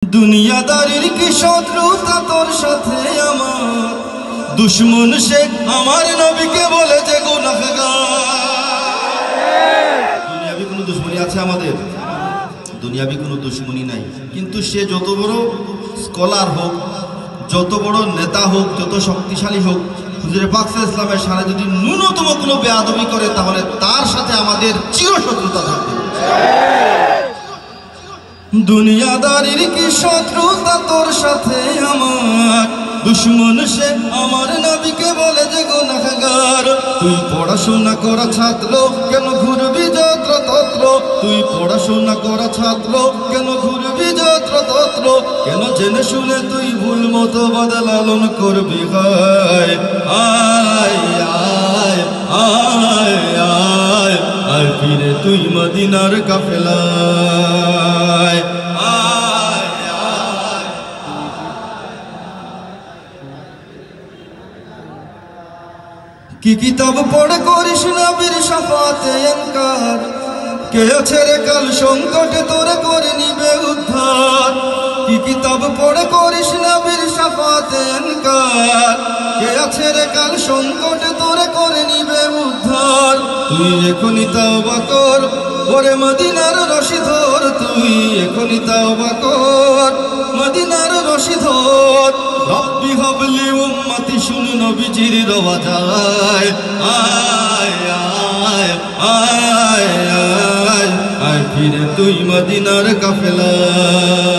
দুনিয়াদারির কি শত্রুতা তোর সাথে আমার, দুশ্মন সে আমার নবীকে বলেছে গুনাহগার। দুনিয়াবি কোনো দুশ্মনী আছে আমাদের? দুনিয়াবি কোনো দুশ্মনী নাই, কিন্তু সে যত বড় স্কলার হোক, যত বড় নেতা হোক, যত শক্তিশালী হোক, হুজুরে পাক সাল্লাল্লাহু আলাইহি ওয়াসাল্লামের সামনে যদি ন্যূনতম কোনো বেয়াদবি করে তাহলে তার সাথে আমাদের চিরশত্রুতা থাকবে। দুনিয়াদারির কি শত্রুতা তোর সাথে আমার, দুশ্মন সে আমার নবীকে বলে যে গুনাহগার। তুই পড়াশোনা করা ছাত্র কেন ঘুরবি যত্র তত্র, তুই পড়াশোনা করা ছাত্র কেন ঘুরবি যত্র তত্র, কেন জেনে শুনে তুই ভুল মতো লালন করবি। হায় আয় আয় আয় আয় আয় ফিরে তুই মদিনার কাফেলায়। কি কিতাব পড়ে করিস নবীর শাফাতে ইনকার, কে আছে রে কাল সংকটে তোরে করে নিবে উদ্ধার। কি কিতাব পড়ে করিস নবীর শাফাতে ইনকার, কে আছে রে কাল সংকটে তোরে করে নিবে উদ্ধার। তুই এখনই তওবা কর ওরে মদিনার রশি ধর, তুই এখনই তওবা কর মদিনার রশি ধর। রব্বি হাবলি উম্মতি শুন নবীজির রওয়া যায়। আয় আয় আয় আয় আয় ফিরে তুই মদিনার কাফেলায়।